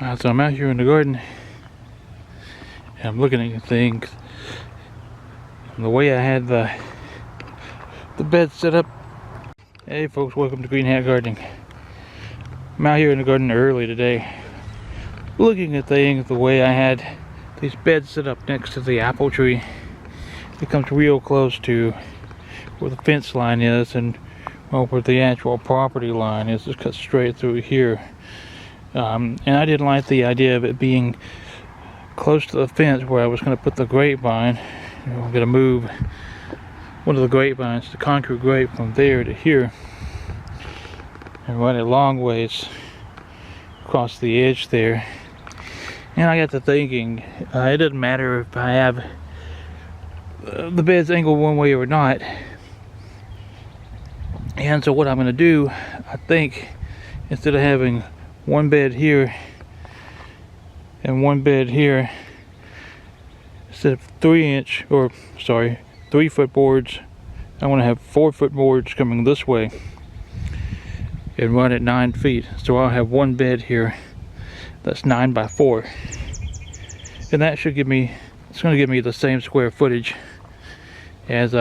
So I'm out here in the garden and I'm looking at things. And the way I had the bed set up. Hey folks, welcome to Green Hat Gardening. I'm out here in the garden early today, looking at things the way I had these beds set up next to the apple tree. It comes real close to where the fence line is and where the actual property line is. It's cut straight through here. And I didn't like the idea of it being close to the fence where I was going to put the grapevine. I'm going to move one of the grapevines, the concrete grape, from there to here and run it long ways across the edge there. And I got to thinking, it doesn't matter if I have the bed's angled one way or not. And so what I'm going to do, I think, instead of having one bed here and one bed here, instead of 3 foot boards, I want to have 4 foot boards coming this way and run it 9 feet. So I'll have one bed here that's 9 by 4, and that should give me, it's going to give me the same square footage as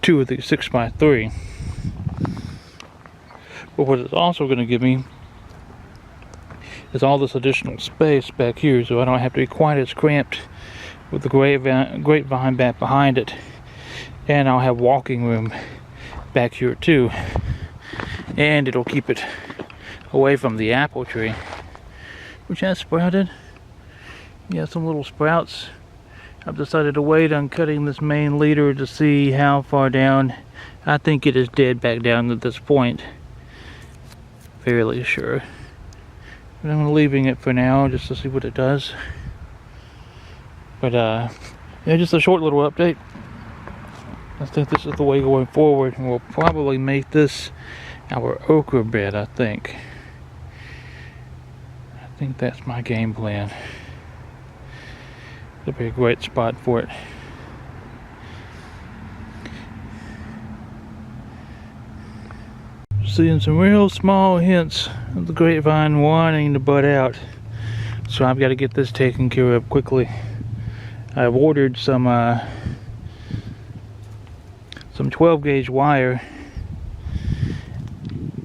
2 of the 6 by 3. But what it's also going to give me is all this additional space back here, so I don't have to be quite as cramped with the grapevine back behind it. And I'll have walking room back here too, and it'll keep it away from the apple tree, which has sprouted. Yeah, some little sprouts. I've decided to wait on cutting this main leader to see how far down. I think it is dead back down at this point, fairly sure, but I'm leaving it for now just to see what it does. But yeah, just a short little update. I think this is the way going forward, and we'll probably make this our okra bed. I think that's my game plan. It'll be a great spot for it. Seeing some real small hints of the grapevine wanting to bud out, so I've got to get this taken care of quickly. I've ordered some 12 gauge wire,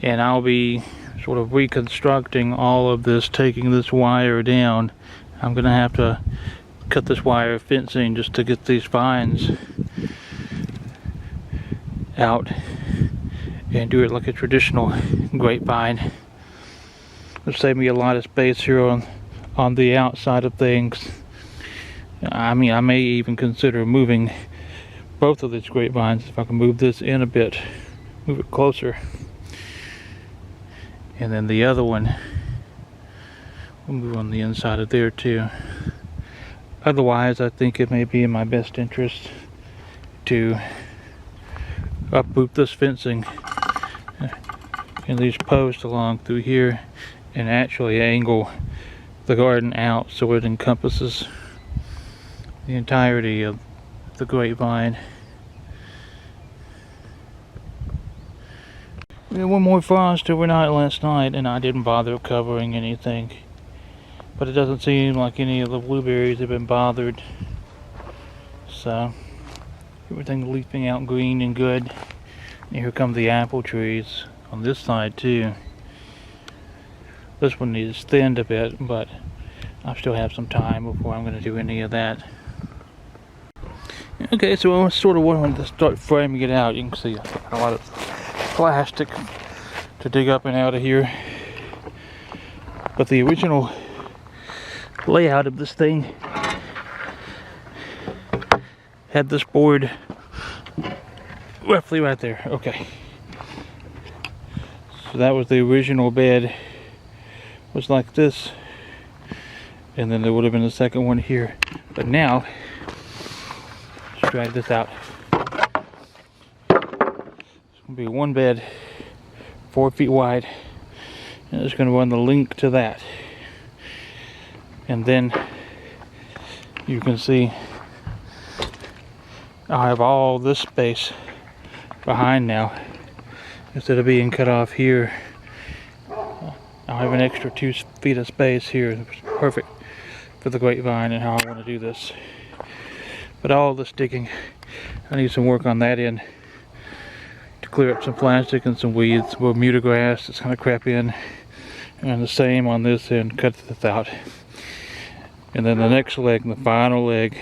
and I'll be sort of reconstructing all of this, taking this wire down. I'm gonna have to cut this wire fencing just to get these vines out and do it like a traditional grapevine. It'll save me a lot of space here on the outside of things. I mean, I may even consider moving both of these grapevines if I can move this in a bit, move it closer, and then the other one we'll move on the inside of there too. Otherwise, I think it may be in my best interest to uproot this fencing and these posts along through here and actually angle the garden out so it encompasses the entirety of the grapevine. We had one more frost overnight last night, and I didn't bother covering anything, but it doesn't seem like any of the blueberries have been bothered, so everything leafing out green and good. And here come the apple trees on this side too. This one needs thinned a bit, but I still have some time before I'm going to do any of that. Okay, so I sort of wanted to start framing it out. You can see I've got a lot of plastic to dig up and out of here, but the original layout of this thing had this board roughly right there. Okay, so that was the original bed, was like this, and then there would have been a second one here, but now let's drag this out. It's gonna be one bed, 4 feet wide, and it's gonna run the link to that. And then you can see I have all this space behind now. Instead of being cut off here, I'll I'll have an extra 2 feet of space here. It's perfect for the grapevine and how I want to do this. But all this digging, I need some work on that end to clear up some plastic and some weeds, Bermuda grass that's kind of crap in, and the same on this end, cut this out. And then the next leg, the final leg,